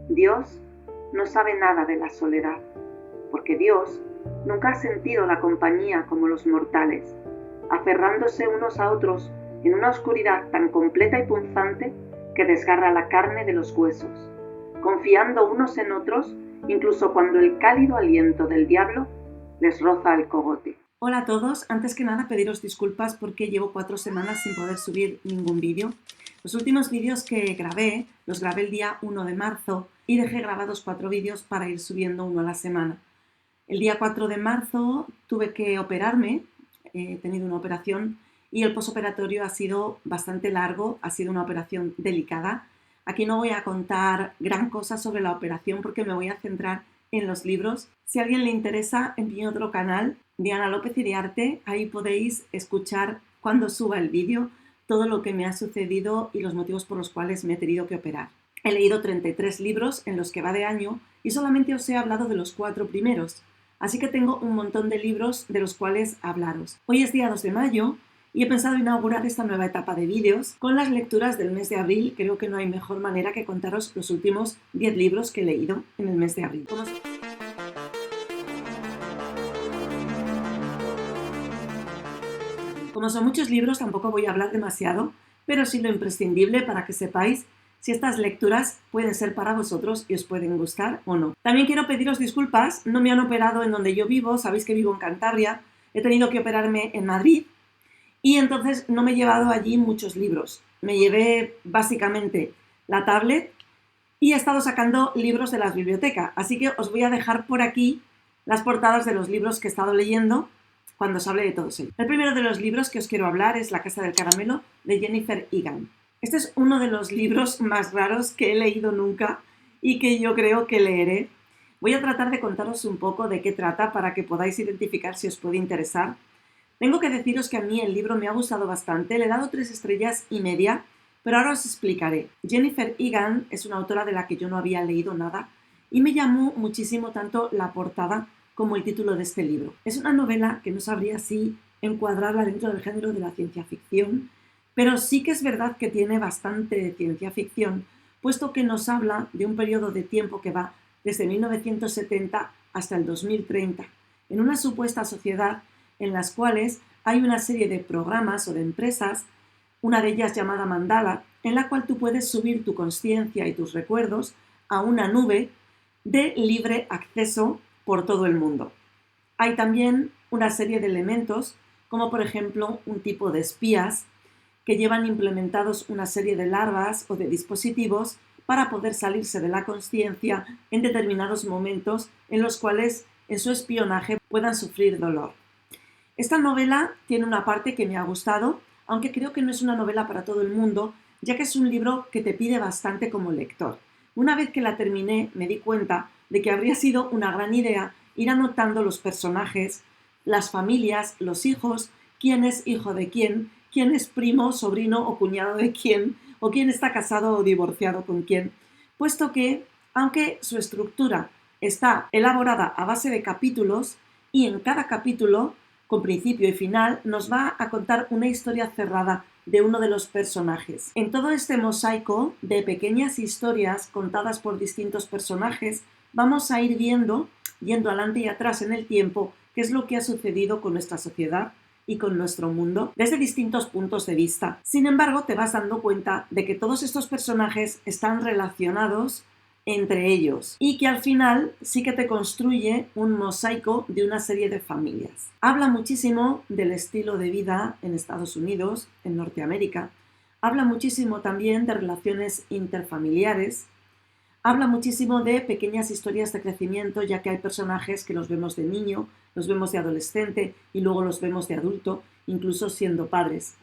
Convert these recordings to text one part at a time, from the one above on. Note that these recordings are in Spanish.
Dios no sabe nada de la soledad, porque Dios nunca ha sentido la compañía como los mortales, aferrándose unos a otros en una oscuridad tan completa y punzante que desgarra la carne de los huesos, confiando unos en otros incluso cuando el cálido aliento del diablo les roza el cogote. Hola a todos, antes que nada pediros disculpas porque llevo 4 semanas sin poder subir ningún vídeo. Los últimos vídeos que grabé, los grabé el día 1 de marzo y dejé grabados 4 vídeos para ir subiendo uno a la semana. El día 4 de marzo tuve que operarme, he tenido una operación y el posoperatorio ha sido bastante largo, ha sido una operación delicada. Aquí no voy a contar gran cosa sobre la operación porque me voy a centrar en los libros. Si a alguien le interesa, en mi otro canal, Diana López Iriarte, ahí podéis escuchar cuando suba el vídeo todo lo que me ha sucedido y los motivos por los cuales me he tenido que operar. He leído 33 libros en los que va de año y solamente os he hablado de los 4 primeros, así que tengo un montón de libros de los cuales hablaros. Hoy es día 2 de mayo y he pensado inaugurar esta nueva etapa de vídeos con las lecturas del mes de abril. Creo que no hay mejor manera que contaros los últimos 10 libros que he leído en el mes de abril. Como son muchos libros, tampoco voy a hablar demasiado, pero sí lo imprescindible para que sepáis si estas lecturas pueden ser para vosotros y os pueden gustar o no. También quiero pediros disculpas, no me han operado en donde yo vivo, sabéis que vivo en Cantabria, he tenido que operarme en Madrid y entonces no me he llevado allí muchos libros. Me llevé básicamente la tablet y he estado sacando libros de la biblioteca, así que os voy a dejar por aquí las portadas de los libros que he estado leyendo cuando os hable de todos ellos. El primero de los libros que os quiero hablar es La Casa del Caramelo, de Jennifer Egan. Este es uno de los libros más raros que he leído nunca y que yo creo que leeré. Voy a tratar de contaros un poco de qué trata para que podáis identificar si os puede interesar. Tengo que deciros que a mí el libro me ha gustado bastante, le he dado 3 estrellas y media, pero ahora os explicaré. Jennifer Egan es una autora de la que yo no había leído nada y me llamó muchísimo tanto la portada como el título de este libro. Es una novela que no sabría si encuadrarla dentro del género de la ciencia ficción, pero sí que es verdad que tiene bastante ciencia ficción, puesto que nos habla de un periodo de tiempo que va desde 1970 hasta el 2030, en una supuesta sociedad en las cuales hay una serie de programas o de empresas, una de ellas llamada Mandala, en la cual tú puedes subir tu consciencia y tus recuerdos a una nube de libre acceso por todo el mundo. Hay también una serie de elementos, como por ejemplo un tipo de espías que llevan implementados una serie de larvas o de dispositivos para poder salirse de la consciencia en determinados momentos en los cuales en su espionaje puedan sufrir dolor. Esta novela tiene una parte que me ha gustado, aunque creo que no es una novela para todo el mundo, ya que es un libro que te pide bastante como lector. Una vez que la terminé, me di cuenta de que habría sido una gran idea ir anotando los personajes, las familias, los hijos, quién es hijo de quién es primo, sobrino o cuñado de quién, o quién está casado o divorciado con quién, puesto que, aunque su estructura está elaborada a base de capítulos, y en cada capítulo, con principio y final, nos va a contar una historia cerrada de uno de los personajes. En todo este mosaico de pequeñas historias contadas por distintos personajes, vamos a ir viendo, yendo adelante y atrás en el tiempo, qué es lo que ha sucedido con nuestra sociedad y con nuestro mundo desde distintos puntos de vista. Sin embargo, te vas dando cuenta de que todos estos personajes están relacionados entre ellos y que al final sí que te construye un mosaico de una serie de familias. Habla muchísimo del estilo de vida en Estados Unidos, en Norteamérica. Habla muchísimo también de relaciones interfamiliares. Habla muchísimo de pequeñas historias de crecimiento, ya que hay personajes que los vemos de niño, los vemos de adolescente y luego los vemos de adulto, incluso siendo padres.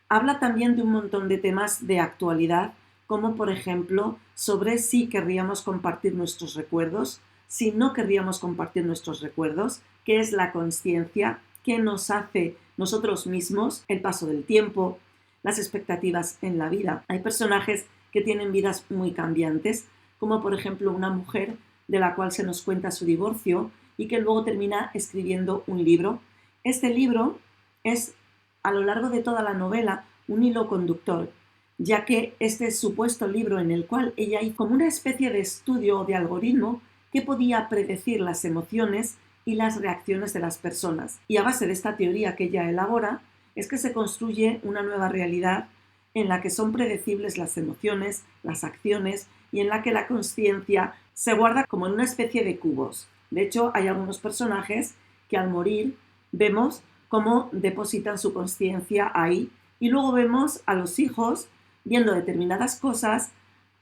Habla también de un montón de temas de actualidad, como por ejemplo sobre si querríamos compartir nuestros recuerdos, si no querríamos compartir nuestros recuerdos, qué es la consciencia, qué nos hace nosotros mismos, el paso del tiempo, las expectativas en la vida. Hay personajes que tienen vidas muy cambiantes, como por ejemplo una mujer de la cual se nos cuenta su divorcio y que luego termina escribiendo un libro. Este libro es, a lo largo de toda la novela, un hilo conductor ya que este supuesto libro en el cual ella hizo como una especie de estudio o de algoritmo que podía predecir las emociones y las reacciones de las personas. Y a base de esta teoría que ella elabora, es que se construye una nueva realidad en la que son predecibles las emociones, las acciones y en la que la consciencia se guarda como en una especie de cubos. De hecho, hay algunos personajes que al morir vemos cómo depositan su consciencia ahí y luego vemos a los hijos viendo determinadas cosas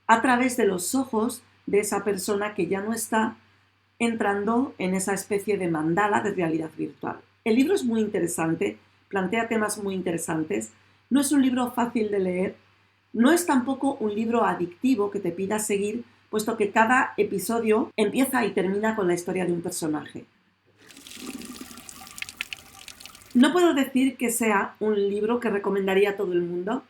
a través de los ojos de esa persona que ya no está, entrando en esa especie de mandala de realidad virtual. El libro es muy interesante, plantea temas muy interesantes, no es un libro fácil de leer, no es tampoco un libro adictivo que te pida seguir, puesto que cada episodio empieza y termina con la historia de un personaje. No puedo decir que sea un libro que recomendaría a todo el mundo,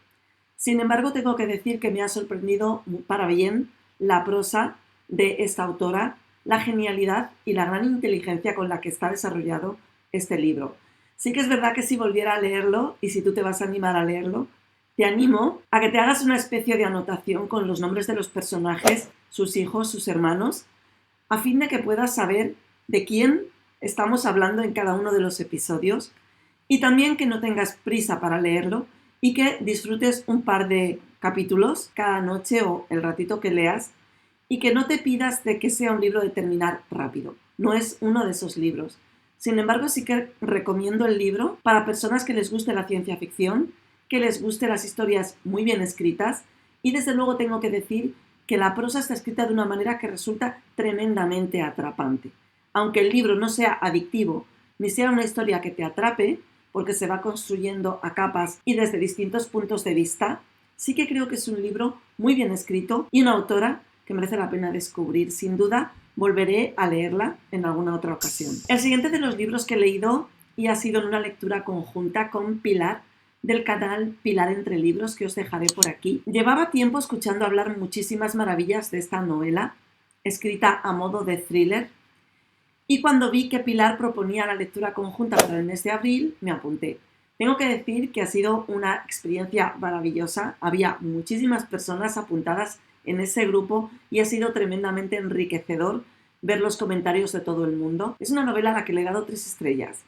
sin embargo tengo que decir que me ha sorprendido para bien la prosa de esta autora, la genialidad y la gran inteligencia con la que está desarrollado este libro. Sí que es verdad que si volviera a leerlo, y si tú te vas a animar a leerlo, te animo a que te hagas una especie de anotación con los nombres de los personajes, sus hijos, sus hermanos, a fin de que puedas saber de quién estamos hablando en cada uno de los episodios y también que no tengas prisa para leerlo y que disfrutes un par de capítulos cada noche o el ratito que leas y que no te pidas de que sea un libro de terminar rápido. No es uno de esos libros. Sin embargo, sí que recomiendo el libro para personas que les guste la ciencia ficción, que les guste las historias muy bien escritas y desde luego tengo que decir que la prosa está escrita de una manera que resulta tremendamente atrapante. Aunque el libro no sea adictivo ni sea una historia que te atrape, porque se va construyendo a capas y desde distintos puntos de vista, sí que creo que es un libro muy bien escrito y una autora que merece la pena descubrir. Sin duda, volveré a leerla en alguna otra ocasión. El siguiente de los libros que he leído y ha sido en una lectura conjunta con Pilar, del canal Pilar Entre Libros, que os dejaré por aquí. Llevaba tiempo escuchando hablar muchísimas maravillas de esta novela, escrita a modo de thriller, y cuando vi que Pilar proponía la lectura conjunta para el mes de abril, me apunté. Tengo que decir que ha sido una experiencia maravillosa. Había muchísimas personas apuntadas en ese grupo y ha sido tremendamente enriquecedor ver los comentarios de todo el mundo. Es una novela a la que le he dado 3 estrellas.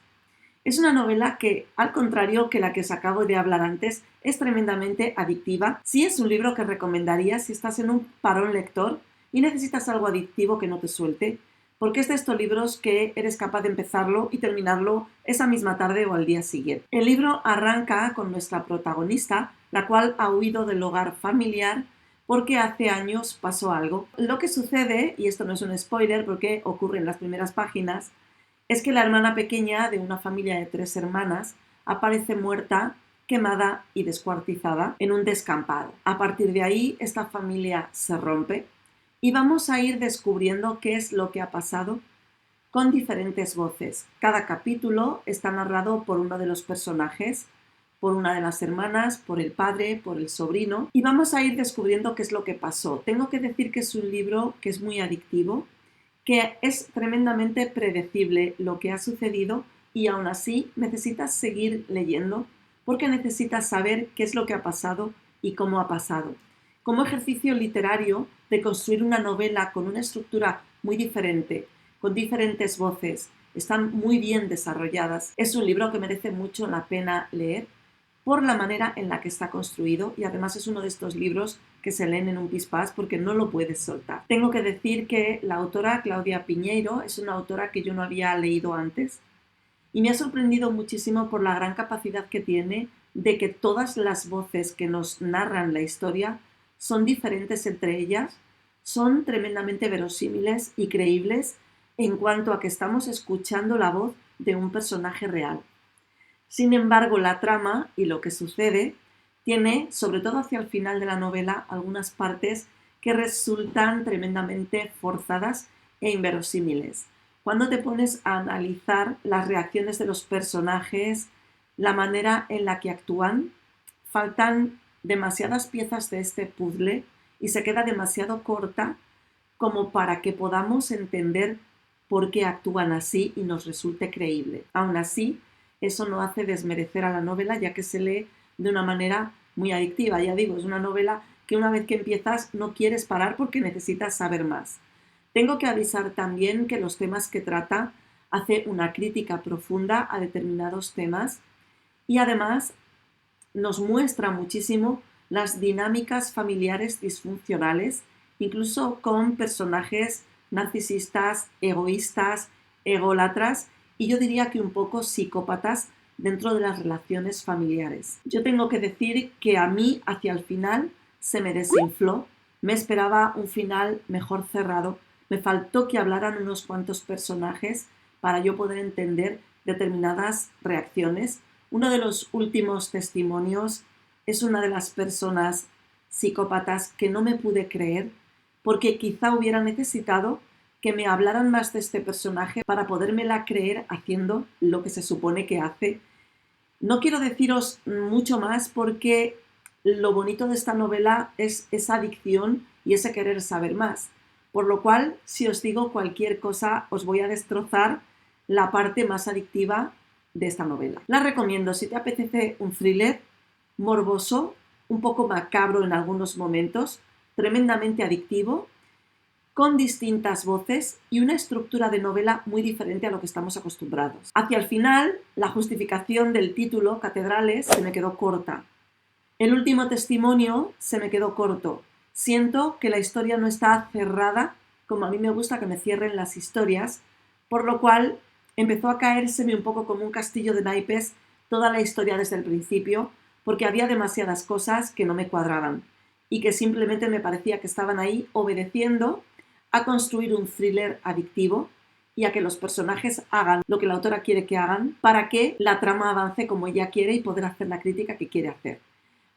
Es una novela que, al contrario que la que os acabo de hablar antes, es tremendamente adictiva. Sí es un libro que recomendaría si estás en un parón lector y necesitas algo adictivo que no te suelte, porque es de estos libros que eres capaz de empezarlo y terminarlo esa misma tarde o al día siguiente. El libro arranca con nuestra protagonista, la cual ha huido del hogar familiar porque hace años pasó algo. Lo que sucede, y esto no es un spoiler porque ocurre en las primeras páginas, es que la hermana pequeña de una familia de 3 hermanas aparece muerta, quemada y descuartizada en un descampado. A partir de ahí, esta familia se rompe y vamos a ir descubriendo qué es lo que ha pasado con diferentes voces. Cada capítulo está narrado por uno de los personajes, por una de las hermanas, por el padre, por el sobrino, y vamos a ir descubriendo qué es lo que pasó. Tengo que decir que es un libro que es muy adictivo, que es tremendamente predecible lo que ha sucedido y aún así necesitas seguir leyendo porque necesitas saber qué es lo que ha pasado y cómo ha pasado. Como ejercicio literario de construir una novela con una estructura muy diferente, con diferentes voces, están muy bien desarrolladas. Es un libro que merece mucho la pena leer por la manera en la que está construido y además es uno de estos libros que se leen en un pispás porque no lo puedes soltar. Tengo que decir que la autora Claudia Piñeiro es una autora que yo no había leído antes y me ha sorprendido muchísimo por la gran capacidad que tiene de que todas las voces que nos narran la historia son diferentes entre ellas, son tremendamente verosímiles y creíbles en cuanto a que estamos escuchando la voz de un personaje real. Sin embargo, la trama y lo que sucede tiene, sobre todo hacia el final de la novela, algunas partes que resultan tremendamente forzadas e inverosímiles. Cuando te pones a analizar las reacciones de los personajes, la manera en la que actúan, faltan demasiadas piezas de este puzzle y se queda demasiado corta como para que podamos entender por qué actúan así y nos resulte creíble. Aún así, eso no hace desmerecer a la novela, ya que se lee de una manera muy adictiva. Ya digo, es una novela que una vez que empiezas no quieres parar porque necesitas saber más. Tengo que avisar también que los temas que trata hace una crítica profunda a determinados temas y además nos muestra muchísimo las dinámicas familiares disfuncionales, incluso con personajes narcisistas, egoístas, ególatras y yo diría que un poco psicópatas dentro de las relaciones familiares. Yo tengo que decir que a mí hacia el final se me desinfló, me esperaba un final mejor cerrado, me faltó que hablaran unos cuantos personajes para yo poder entender determinadas reacciones. Uno de los últimos testimonios es una de las personas psicópatas que no me pude creer porque quizá hubiera necesitado que me hablaran más de este personaje para podérmela creer haciendo lo que se supone que hace. No quiero deciros mucho más porque lo bonito de esta novela es esa adicción y ese querer saber más. Por lo cual, si os digo cualquier cosa, os voy a destrozar la parte más adictiva de esta novela. La recomiendo si te apetece un thriller morboso, un poco macabro en algunos momentos, tremendamente adictivo, con distintas voces y una estructura de novela muy diferente a lo que estamos acostumbrados. Hacia el final, la justificación del título, Catedrales, se me quedó corta. El último testimonio se me quedó corto. Siento que la historia no está cerrada, como a mí me gusta que me cierren las historias, por lo cual empezó a caérseme un poco como un castillo de naipes toda la historia desde el principio, porque había demasiadas cosas que no me cuadraban y que simplemente me parecía que estaban ahí obedeciendo a construir un thriller adictivo y a que los personajes hagan lo que la autora quiere que hagan para que la trama avance como ella quiere y poder hacer la crítica que quiere hacer.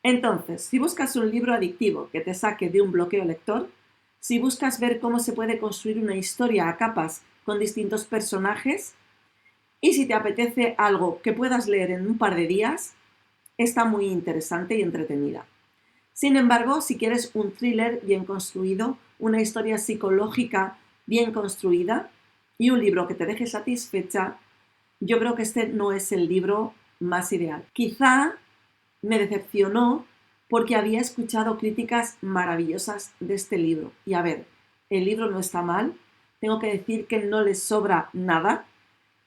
Entonces, si buscas un libro adictivo que te saque de un bloqueo lector, si buscas ver cómo se puede construir una historia a capas con distintos personajes y si te apetece algo que puedas leer en un par de días, está muy interesante y entretenida. Sin embargo, si quieres un thriller bien construido, una historia psicológica bien construida y un libro que te deje satisfecha, yo creo que este no es el libro más ideal. Quizá me decepcionó porque había escuchado críticas maravillosas de este libro. Y a ver, el libro no está mal, tengo que decir que no le sobra nada,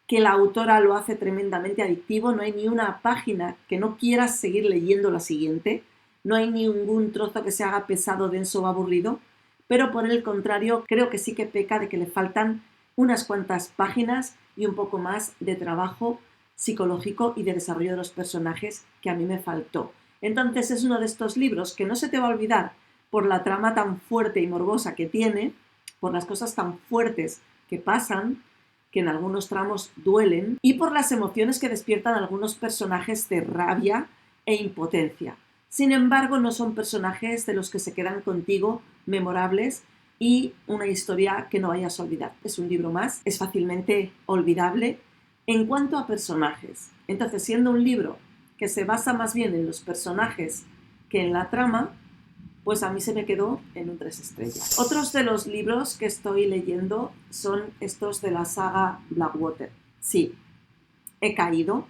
que la autora lo hace tremendamente adictivo, no hay ni una página que no quieras seguir leyendo la siguiente, no hay ningún trozo que se haga pesado, denso o aburrido, pero por el contrario creo que sí que peca de que le faltan unas cuantas páginas y un poco más de trabajo psicológico y de desarrollo de los personajes que a mí me faltó. Entonces es uno de estos libros que no se te va a olvidar por la trama tan fuerte y morbosa que tiene, por las cosas tan fuertes que pasan, que en algunos tramos duelen, y por las emociones que despiertan algunos personajes de rabia e impotencia. Sin embargo, no son personajes de los que se quedan contigo memorables y una historia que no vayas a olvidar. Es un libro más, es fácilmente olvidable en cuanto a personajes. Entonces, siendo un libro que se basa más bien en los personajes que en la trama, pues a mí se me quedó en un 3 estrellas. Otros de los libros que estoy leyendo son estos de la saga Blackwater. Sí, he caído.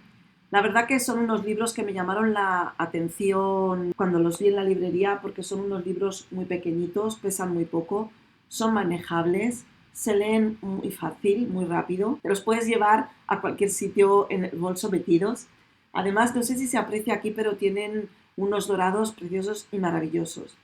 La verdad que son unos libros que me llamaron la atención cuando los vi en la librería porque son unos libros muy pequeñitos, pesan muy poco, son manejables, se leen muy fácil, muy rápido. Te los puedes llevar a cualquier sitio en el bolso metidos. Además, no sé si se aprecia aquí, pero tienen unos dorados preciosos y maravillosos.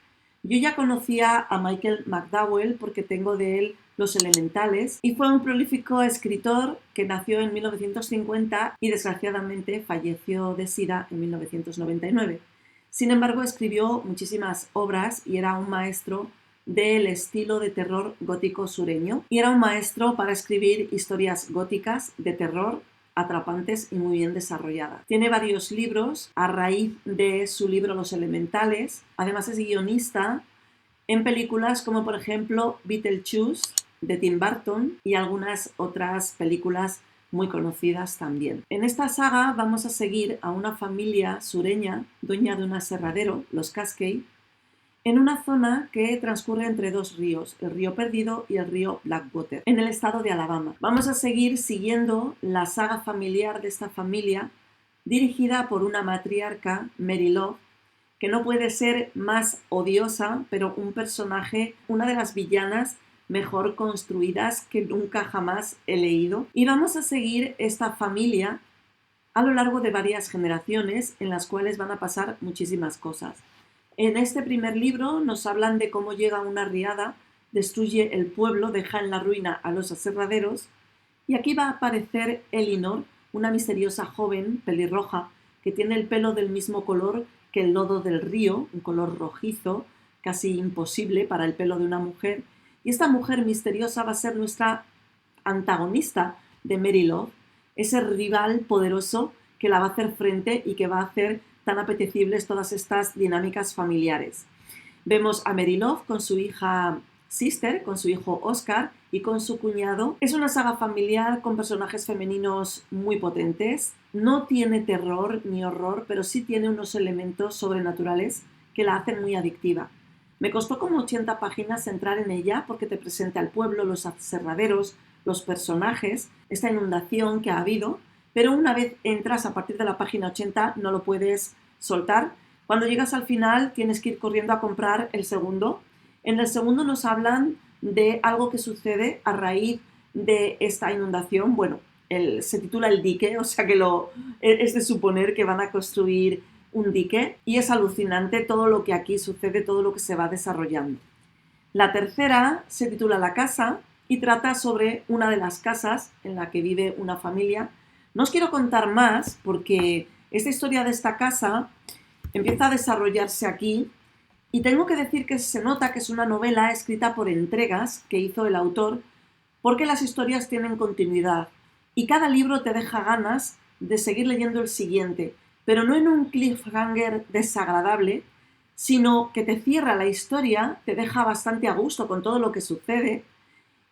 Yo ya conocía a Michael McDowell porque tengo de él Los Elementales y fue un prolífico escritor que nació en 1950 y desgraciadamente falleció de SIDA en 1999. Sin embargo, escribió muchísimas obras y era un maestro del estilo de terror gótico sureño y era un maestro para escribir historias góticas de terror atrapantes y muy bien desarrolladas. Tiene varios libros a raíz de su libro Los Elementales. Además es guionista en películas como por ejemplo Beetlejuice de Tim Burton y algunas otras películas muy conocidas también. En esta saga vamos a seguir a una familia sureña, dueña de un aserradero, los Cascade, en una zona que transcurre entre dos ríos, el río Perdido y el río Blackwater, en el estado de Alabama. Vamos a seguir siguiendo la saga familiar de esta familia, dirigida por una matriarca, Mary Love, que no puede ser más odiosa, pero un personaje, una de las villanas mejor construidas que nunca jamás he leído. Y vamos a seguir esta familia a lo largo de varias generaciones en las cuales van a pasar muchísimas cosas. En este primer libro nos hablan de cómo llega una riada, destruye el pueblo, deja en la ruina a los aserraderos, y aquí va a aparecer Elinor, una misteriosa joven pelirroja que tiene el pelo del mismo color que el lodo del río, un color rojizo, casi imposible para el pelo de una mujer, y esta mujer misteriosa va a ser nuestra antagonista de Mary Love, ese rival poderoso que la va a hacer frente y que va a hacer tan apetecibles todas estas dinámicas familiares. Vemos a Mary Love con su hija Sister, con su hijo Oscar y con su cuñado. Es una saga familiar con personajes femeninos muy potentes. No tiene terror ni horror, pero sí tiene unos elementos sobrenaturales que la hacen muy adictiva. Me costó como 80 páginas entrar en ella porque te presenta el pueblo, los aserraderos, los personajes, esta inundación que ha habido, pero una vez entras a partir de la página 80 no lo puedes soltar. Cuando llegas al final tienes que ir corriendo a comprar el segundo. En el segundo nos hablan de algo que sucede a raíz de esta inundación. Bueno, se titula El dique, o sea que es de suponer que van a construir un dique y es alucinante todo lo que aquí sucede, todo lo que se va desarrollando. La tercera se titula La casa y trata sobre una de las casas en la que vive una familia. No os quiero contar más porque esta historia de esta casa empieza a desarrollarse aquí y tengo que decir que se nota que es una novela escrita por entregas que hizo el autor porque las historias tienen continuidad y cada libro te deja ganas de seguir leyendo el siguiente, pero no en un cliffhanger desagradable, sino que te cierra la historia, te deja bastante a gusto con todo lo que sucede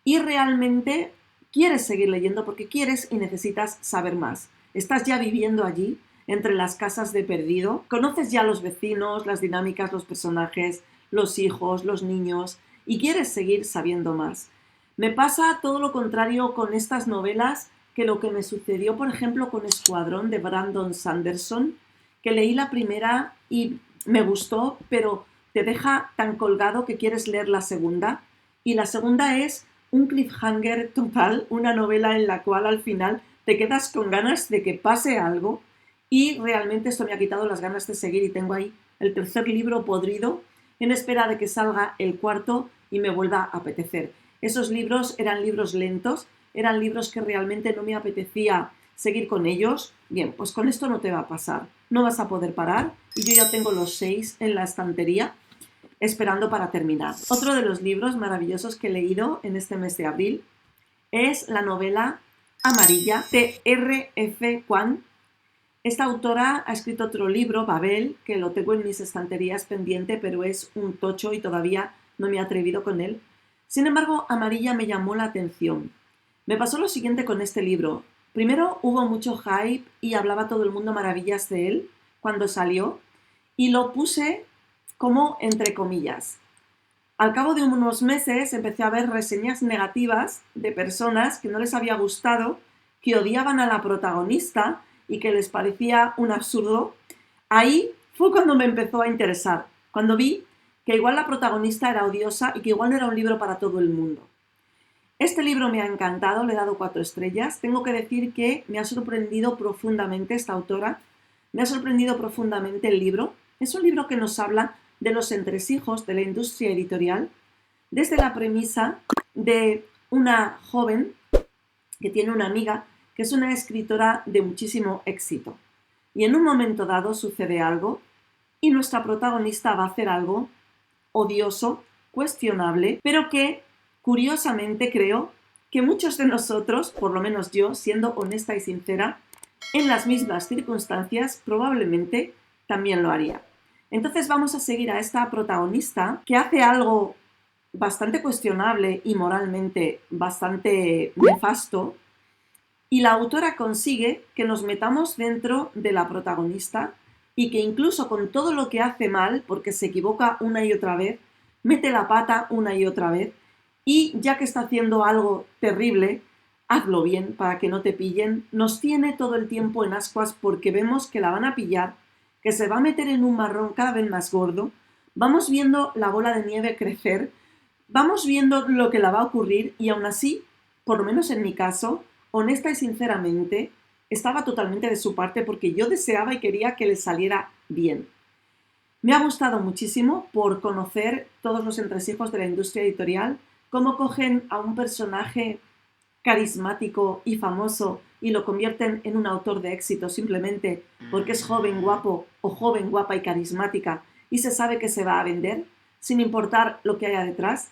y realmente quieres seguir leyendo porque quieres y necesitas saber más. Estás ya viviendo allí, entre las casas de Perdido, conoces ya los vecinos, las dinámicas, los personajes, los hijos, los niños y quieres seguir sabiendo más. Me pasa todo lo contrario con estas novelas que lo que me sucedió, por ejemplo, con Escuadrón de Brandon Sanderson, que leí la primera y me gustó, pero te deja tan colgado que quieres leer la segunda. Y la segunda es un cliffhanger total, una novela en la cual al final te quedas con ganas de que pase algo y realmente esto me ha quitado las ganas de seguir y tengo ahí el tercer libro podrido en espera de que salga el cuarto y me vuelva a apetecer. Esos libros eran libros lentos, eran libros que realmente no me apetecía seguir con ellos. Bien, pues con esto no te va a pasar, no vas a poder parar y yo ya tengo los 6 en la estantería esperando para terminar. Otro de los libros maravillosos que he leído en este mes de abril es la novela Amarilla de R.F. Kuang. Esta autora ha escrito otro libro, Babel, que lo tengo en mis estanterías pendiente, pero es un tocho y todavía no me he atrevido con él. Sin embargo, Amarilla me llamó la atención. Me pasó lo siguiente con este libro. Primero hubo mucho hype y hablaba todo el mundo maravillas de él cuando salió y lo puse como entre comillas. Al cabo de unos meses empecé a ver reseñas negativas de personas que no les había gustado, que odiaban a la protagonista y que les parecía un absurdo. Ahí fue cuando me empezó a interesar, cuando vi que igual la protagonista era odiosa y que igual no era un libro para todo el mundo. Este libro me ha encantado, le he dado 4 estrellas. Tengo que decir que me ha sorprendido profundamente esta autora, me ha sorprendido profundamente el libro. Es un libro que nos habla de los entresijos de la industria editorial desde la premisa de una joven que tiene una amiga que es una escritora de muchísimo éxito. Y en un momento dado sucede algo y nuestra protagonista va a hacer algo odioso, cuestionable, pero que curiosamente creo que muchos de nosotros, por lo menos yo, siendo honesta y sincera, en las mismas circunstancias probablemente también lo haría. Entonces vamos a seguir a esta protagonista que hace algo bastante cuestionable y moralmente bastante nefasto y la autora consigue que nos metamos dentro de la protagonista y que incluso con todo lo que hace mal, porque se equivoca una y otra vez, mete la pata una y otra vez y ya que está haciendo algo terrible, hazlo bien para que no te pillen, nos tiene todo el tiempo en ascuas porque vemos que la van a pillar, que se va a meter en un marrón cada vez más gordo, vamos viendo la bola de nieve crecer, vamos viendo lo que la va a ocurrir y aún así, por lo menos en mi caso, honesta y sinceramente, estaba totalmente de su parte porque yo deseaba y quería que le saliera bien. Me ha gustado muchísimo por conocer todos los entresijos de la industria editorial, cómo cogen a un personaje carismático y famoso y lo convierten en un autor de éxito simplemente porque es joven, guapo o joven, guapa y carismática y se sabe que se va a vender sin importar lo que haya detrás.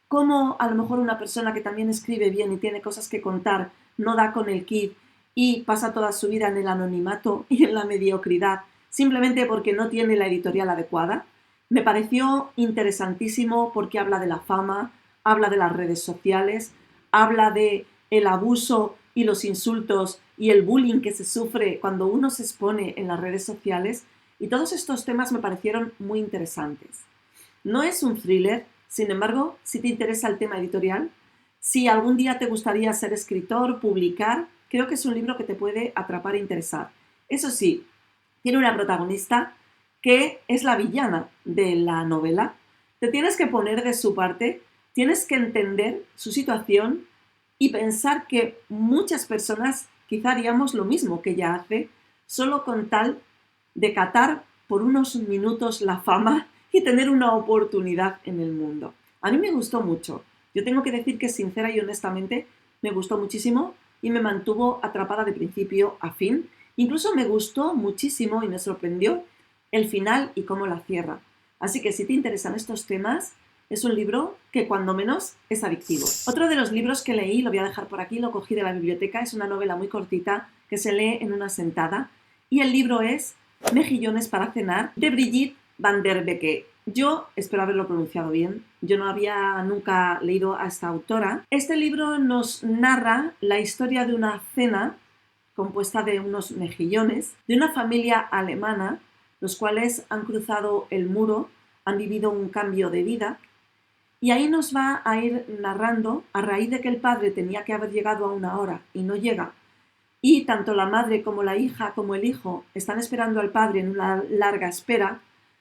Cómo a lo mejor una persona que también escribe bien y tiene cosas que contar no da con el quid y pasa toda su vida en el anonimato y en la mediocridad simplemente porque no tiene la editorial adecuada. Me pareció interesantísimo porque habla de la fama, habla de las redes sociales, habla de el abuso y los insultos y el bullying que se sufre cuando uno se expone en las redes sociales y todos estos temas me parecieron muy interesantes. No es un thriller, sin embargo, si te interesa el tema editorial, si algún día te gustaría ser escritor, publicar, creo que es un libro que te puede atrapar e interesar. Eso sí, tiene una protagonista que es la villana de la novela. Te tienes que poner de su parte, tienes que entender su situación y pensar que muchas personas quizá haríamos lo mismo que ella hace, solo con tal de catar por unos minutos la fama y tener una oportunidad en el mundo. A mí me gustó mucho. Yo tengo que decir que sincera y honestamente me gustó muchísimo y me mantuvo atrapada de principio a fin. Incluso me gustó muchísimo y me sorprendió el final y cómo la cierra. Así que si te interesan estos temas, es un libro que cuando menos es adictivo. Otro de los libros que leí, lo voy a dejar por aquí, lo cogí de la biblioteca, es una novela muy cortita que se lee en una sentada y el libro es Mejillones para cenar de Brigitte van der Becke. Yo espero haberlo pronunciado bien, yo no había nunca leído a esta autora. Este libro nos narra la historia de una cena compuesta de unos mejillones, de una familia alemana, los cuales han cruzado el muro, han vivido un cambio de vida, y ahí nos va a ir narrando, a raíz de que el padre tenía que haber llegado a una hora y no llega, y tanto la madre como la hija como el hijo están esperando al padre en una larga espera,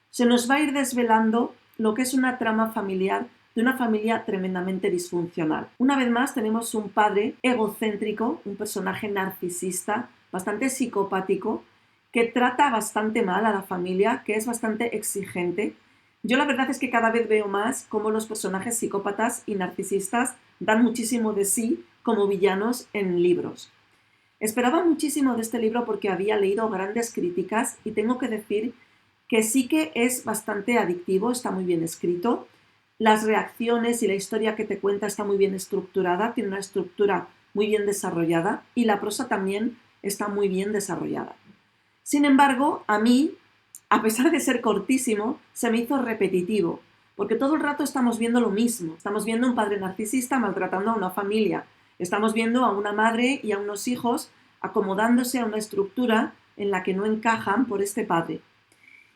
se nos va a ir desvelando lo que es una trama familiar de una familia tremendamente disfuncional. Una vez más tenemos un padre egocéntrico, un personaje narcisista, bastante psicopático, que trata bastante mal a la familia, que es bastante exigente. Yo la verdad es que cada vez veo más cómo los personajes psicópatas y narcisistas dan muchísimo de sí como villanos en libros. Esperaba muchísimo de este libro porque había leído grandes críticas y tengo que decir que sí que es bastante adictivo, está muy bien escrito. Las reacciones y la historia que te cuenta está muy bien estructurada, tiene una estructura muy bien desarrollada y la prosa también está muy bien desarrollada. Sin embargo, a mí, a pesar de ser cortísimo, se me hizo repetitivo, porque todo el rato estamos viendo lo mismo. Estamos viendo a un padre narcisista maltratando a una familia, estamos viendo a una madre y a unos hijos acomodándose a una estructura en la que no encajan por este padre.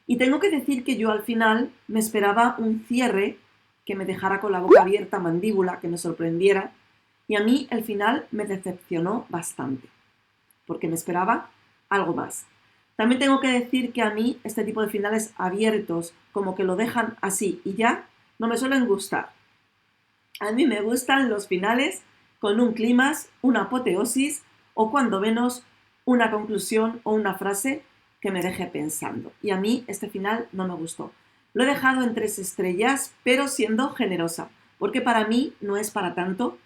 Y tengo que decir que yo al final me esperaba un cierre que me dejara con la boca abierta, mandíbula, que me sorprendiera, y a mí el final me decepcionó bastante, porque me esperaba algo más. También tengo que decir que a mí este tipo de finales abiertos, como que lo dejan así y ya, no me suelen gustar. A mí me gustan los finales con un clímax, una apoteosis o cuando menos una conclusión o una frase que me deje pensando. Y a mí este final no me gustó. Lo he dejado en 3 estrellas, pero siendo generosa, porque para mí no es para tanto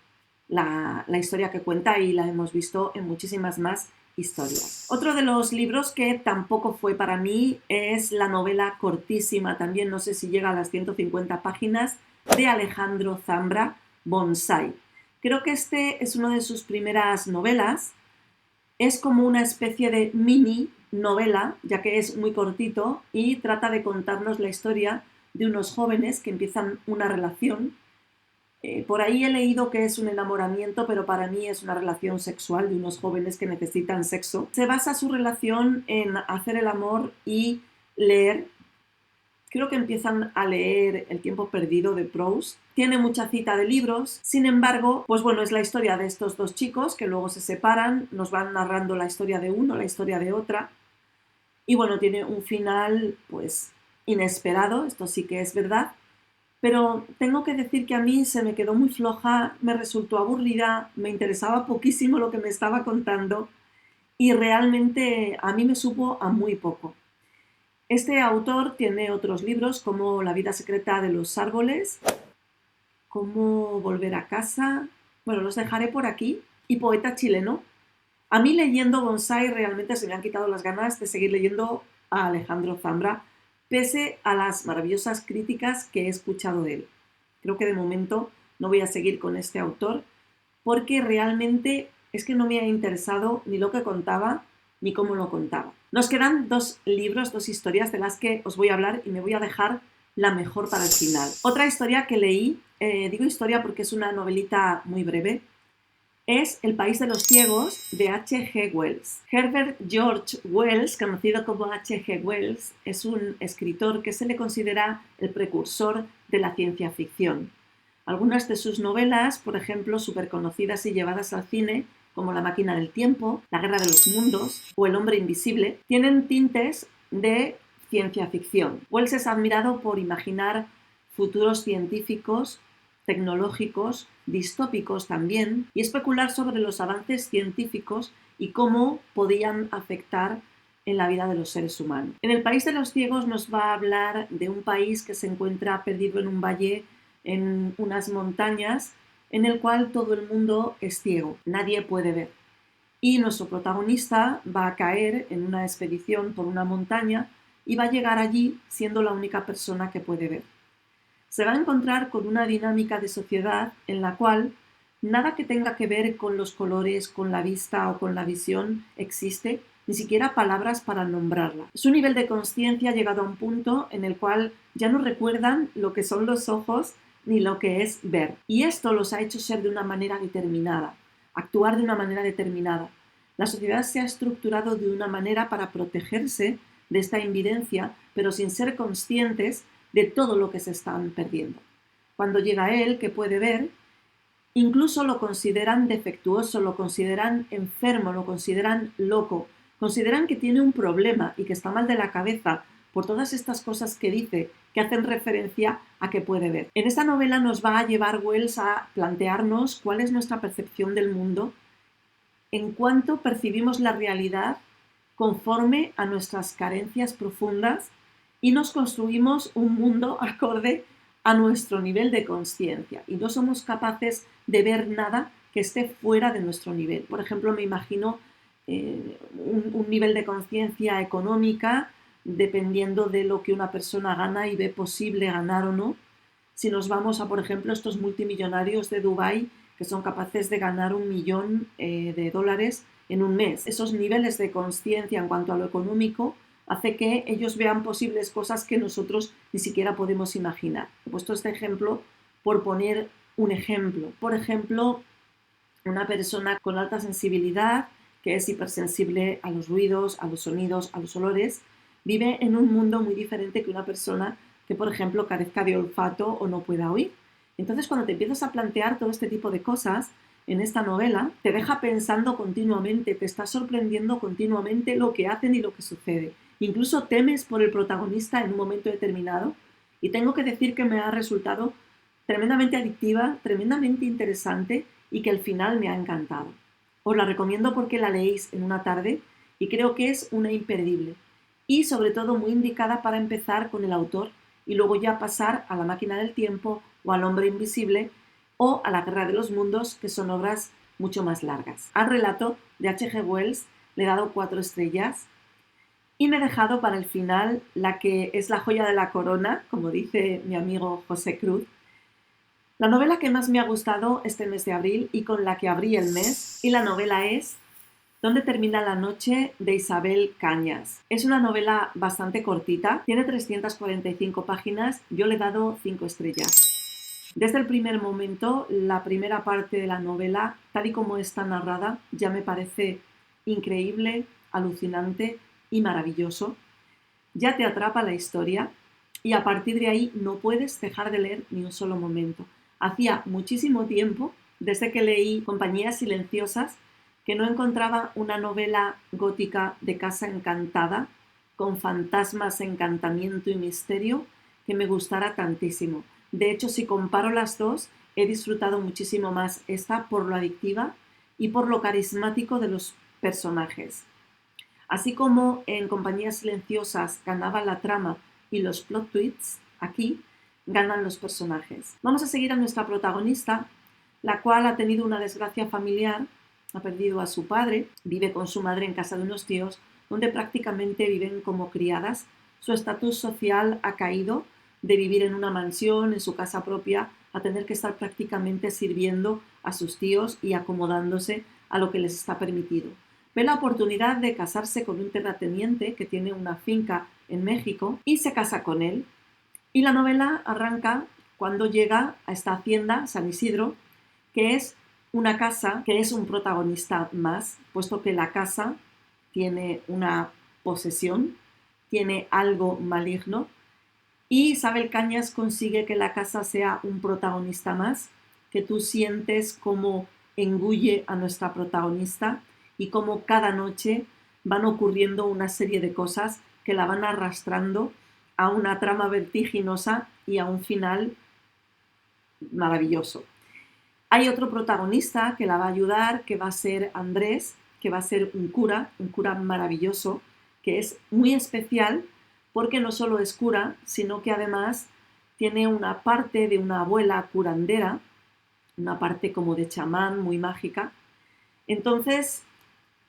la historia que cuenta y la hemos visto en muchísimas más historias. Otro de los libros que tampoco fue para mí es la novela cortísima, también no sé si llega a las 150 páginas, de Alejandro Zambra, Bonsai. Creo que este es una de sus primeras novelas, es como una especie de mini novela, ya que es muy cortito y trata de contarnos la historia de unos jóvenes que empiezan una relación. Por ahí he leído que es un enamoramiento, pero para mí es una relación sexual de unos jóvenes que necesitan sexo. Se basa su relación en hacer el amor y leer. Creo que empiezan a leer El tiempo perdido de Proust. Tiene mucha cita de libros. Sin embargo, pues bueno, es la historia de estos dos chicos que luego se separan. Nos van narrando la historia de uno, la historia de otra. Y bueno, tiene un final pues inesperado, esto sí que es verdad, pero tengo que decir que a mí se me quedó muy floja, me resultó aburrida, me interesaba poquísimo lo que me estaba contando y realmente a mí me supo a muy poco. Este autor tiene otros libros como La vida secreta de los árboles, Cómo volver a casa, bueno, los dejaré por aquí, y Poeta chileno. A mí leyendo Bonsai realmente se me han quitado las ganas de seguir leyendo a Alejandro Zambra, pese a las maravillosas críticas que he escuchado de él. Creo que de momento no voy a seguir con este autor porque realmente es que no me ha interesado ni lo que contaba ni cómo lo contaba. Nos quedan dos libros, dos historias de las que os voy a hablar y me voy a dejar la mejor para el final. Otra historia que leí, digo historia porque es una novelita muy breve, es El país de los ciegos de H.G. Wells. Herbert George Wells, conocido como H.G. Wells, es un escritor que se le considera el precursor de la ciencia ficción. Algunas de sus novelas, por ejemplo, súper conocidas y llevadas al cine, como La máquina del tiempo, La guerra de los mundos o El hombre invisible, tienen tintes de ciencia ficción. Wells es admirado por imaginar futuros científicos, tecnológicos, distópicos también, y especular sobre los avances científicos y cómo podían afectar en la vida de los seres humanos. En El país de los ciegos nos va a hablar de un país que se encuentra perdido en un valle, en unas montañas, en el cual todo el mundo es ciego, nadie puede ver. Y nuestro protagonista va a caer en una expedición por una montaña y va a llegar allí siendo la única persona que puede ver. Se va a encontrar con una dinámica de sociedad en la cual nada que tenga que ver con los colores, con la vista o con la visión existe, ni siquiera palabras para nombrarla. Su nivel de conciencia ha llegado a un punto en el cual ya no recuerdan lo que son los ojos ni lo que es ver. Y esto los ha hecho ser de una manera determinada, actuar de una manera determinada. La sociedad se ha estructurado de una manera para protegerse de esta invidencia, pero sin ser conscientes de todo lo que se están perdiendo. Cuando llega él, que puede ver, incluso lo consideran defectuoso, lo consideran enfermo, lo consideran loco, consideran que tiene un problema y que está mal de la cabeza por todas estas cosas que dice, que hacen referencia a que puede ver. En esta novela nos va a llevar Wells a plantearnos cuál es nuestra percepción del mundo en cuanto percibimos la realidad conforme a nuestras carencias profundas y nos construimos un mundo acorde a nuestro nivel de conciencia y no somos capaces de ver nada que esté fuera de nuestro nivel. Por ejemplo, me imagino un nivel de conciencia económica dependiendo de lo que una persona gana y ve posible ganar o no. Si nos vamos a, por ejemplo, estos multimillonarios de Dubái que son capaces de ganar $1.000.000 en un mes. Esos niveles de conciencia en cuanto a lo económico hace que ellos vean posibles cosas que nosotros ni siquiera podemos imaginar. He puesto este ejemplo por poner un ejemplo. Por ejemplo, una persona con alta sensibilidad, que es hipersensible a los ruidos, a los sonidos, a los olores, vive en un mundo muy diferente que una persona que, por ejemplo, carezca de olfato o no pueda oír. Entonces, cuando te empiezas a plantear todo este tipo de cosas en esta novela, te deja pensando continuamente, te está sorprendiendo continuamente lo que hacen y lo que sucede. Incluso temes por el protagonista en un momento determinado y tengo que decir que me ha resultado tremendamente adictiva, tremendamente interesante y que al final me ha encantado. Os la recomiendo porque la leéis en una tarde y creo que es una imperdible y sobre todo muy indicada para empezar con el autor y luego ya pasar a La máquina del tiempo o al hombre invisible o a La guerra de los mundos, que son obras mucho más largas. Al relato de H.G. Wells le he dado 4 estrellas y me he dejado para el final la que es la joya de la corona, como dice mi amigo José Cruz, la novela que más me ha gustado este mes de abril y con la que abrí el mes, y la novela es ¿Dónde termina la noche?, de Isabel Cañas. Es una novela bastante cortita, tiene 345 páginas, yo le he dado 5 estrellas. Desde el primer momento, la primera parte de la novela, tal y como está narrada, ya me parece increíble, alucinante y maravilloso. Ya te atrapa la historia y a partir de ahí no puedes dejar de leer ni un solo momento. Hacía muchísimo tiempo, desde que leí Compañías silenciosas, que no encontraba una novela gótica de casa encantada con fantasmas, encantamiento y misterio que me gustara tantísimo. De hecho, si comparo las dos, he disfrutado muchísimo más esta por lo adictiva y por lo carismático de los personajes. Así como en Compañías Silenciosas ganaba la trama y los plot twists, aquí ganan los personajes. Vamos a seguir a nuestra protagonista, la cual ha tenido una desgracia familiar, ha perdido a su padre, vive con su madre en casa de unos tíos, donde prácticamente viven como criadas. Su estatus social ha caído de vivir en una mansión, en su casa propia, a tener que estar prácticamente sirviendo a sus tíos y acomodándose a lo que les está permitido. Ve la oportunidad de casarse con un terrateniente que tiene una finca en México y se casa con él. Y la novela arranca cuando llega a esta hacienda, San Isidro, que es una casa que es un protagonista más, puesto que la casa tiene una posesión, tiene algo maligno, y Isabel Cañas consigue que la casa sea un protagonista más, que tú sientes cómo engulle a nuestra protagonista y cómo cada noche van ocurriendo una serie de cosas que la van arrastrando a una trama vertiginosa y a un final maravilloso. Hay otro protagonista que la va a ayudar, que va a ser Andrés, que va a ser un cura maravilloso, que es muy especial porque no solo es cura, sino que además tiene una parte de una abuela curandera, una parte como de chamán muy mágica. Entonces,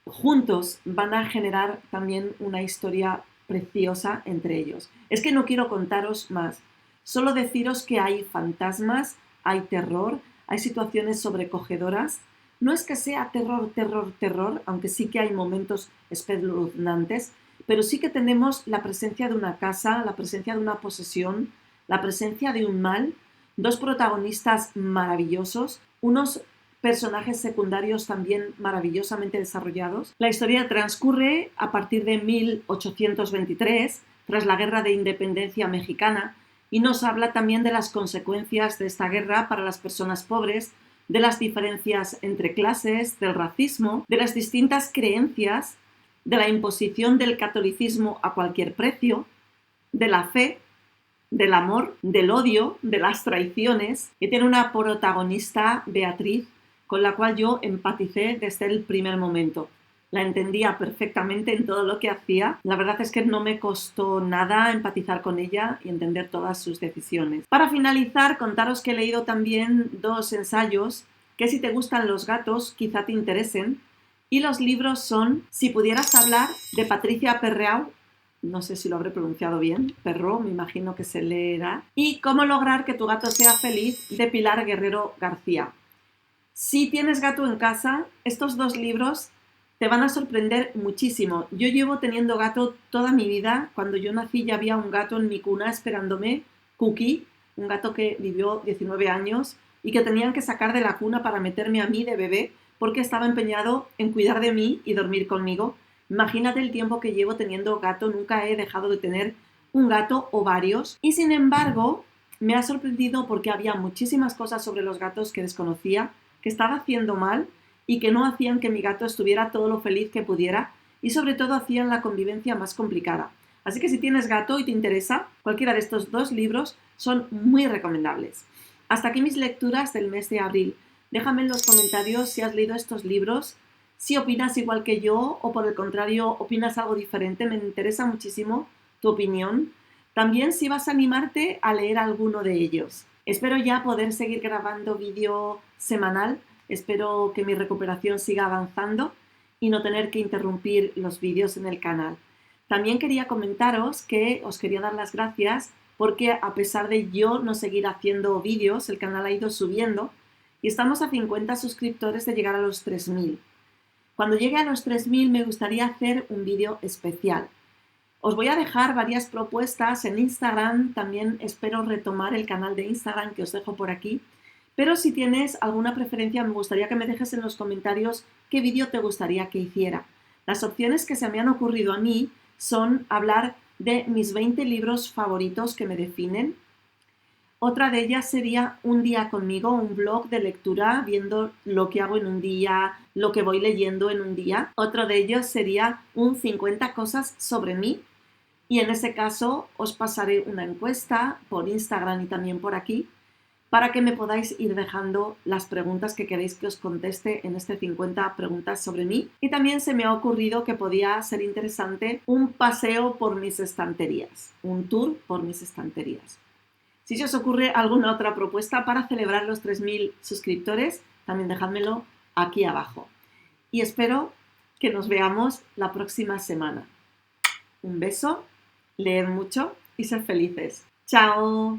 juntos van a generar también una historia preciosa entre ellos. Es que no quiero contaros más, solo deciros que hay fantasmas, hay terror, hay situaciones sobrecogedoras. No es que sea terror, terror, terror, aunque sí que hay momentos espeluznantes, pero sí que tenemos la presencia de una casa, la presencia de una posesión, la presencia de un mal, dos protagonistas maravillosos, unos personajes secundarios también maravillosamente desarrollados. La historia transcurre a partir de 1823, tras la Guerra de Independencia Mexicana, y nos habla también de las consecuencias de esta guerra para las personas pobres, de las diferencias entre clases, del racismo, de las distintas creencias, de la imposición del catolicismo a cualquier precio, de la fe, del amor, del odio, de las traiciones, y tiene una protagonista, Beatriz, con la cual yo empaticé desde el primer momento. La entendía perfectamente en todo lo que hacía. La verdad es que no me costó nada empatizar con ella y entender todas sus decisiones. Para finalizar, contaros que he leído también dos ensayos que, si te gustan los gatos, quizá te interesen. Y los libros son Si pudieras hablar, de Patricia Perreau, no sé si lo habré pronunciado bien, Perro, me imagino que se leerá, y Cómo lograr que tu gato sea feliz, de Pilar Guerrero García. Si tienes gato en casa, estos dos libros te van a sorprender muchísimo. Yo llevo teniendo gato toda mi vida. Cuando yo nací ya había un gato en mi cuna esperándome, Cookie, un gato que vivió 19 años y que tenían que sacar de la cuna para meterme a mí de bebé porque estaba empeñado en cuidar de mí y dormir conmigo. Imagínate el tiempo que llevo teniendo gato, nunca he dejado de tener un gato o varios. Y sin embargo, me ha sorprendido porque había muchísimas cosas sobre los gatos que desconocía, que estaba haciendo mal y que no hacían que mi gato estuviera todo lo feliz que pudiera y sobre todo hacían la convivencia más complicada. Así que si tienes gato y te interesa, cualquiera de estos dos libros son muy recomendables. Hasta aquí mis lecturas del mes de abril. Déjame en los comentarios si has leído estos libros, si opinas igual que yo o por el contrario opinas algo diferente. Me interesa muchísimo tu opinión. También si vas a animarte a leer alguno de ellos. Espero ya poder seguir grabando vídeo semanal. Espero que mi recuperación siga avanzando y no tener que interrumpir los vídeos en el canal. También quería comentaros que os quería dar las gracias porque a pesar de yo no seguir haciendo vídeos, el canal ha ido subiendo y estamos a 50 suscriptores de llegar a los 3000. Cuando llegue a los 3000 me gustaría hacer un vídeo especial. Os voy a dejar varias propuestas en Instagram, también espero retomar el canal de Instagram que os dejo por aquí. Pero si tienes alguna preferencia, me gustaría que me dejes en los comentarios qué vídeo te gustaría que hiciera. Las opciones que se me han ocurrido a mí son hablar de mis 20 libros favoritos que me definen. Otra de ellas sería un día conmigo, un blog de lectura, viendo lo que hago en un día, lo que voy leyendo en un día. Otro de ellos sería un 50 cosas sobre mí. y en ese caso os pasaré una encuesta por Instagram y también por aquí para que me podáis ir dejando las preguntas que queréis que os conteste en este 50 preguntas sobre mí. Y también se me ha ocurrido que podía ser interesante un paseo por mis estanterías, un tour por mis estanterías. Si se os ocurre alguna otra propuesta para celebrar los 3000 suscriptores, también dejádmelo aquí abajo. Y espero que nos veamos la próxima semana. Un beso, leed mucho y sed felices. ¡Chao!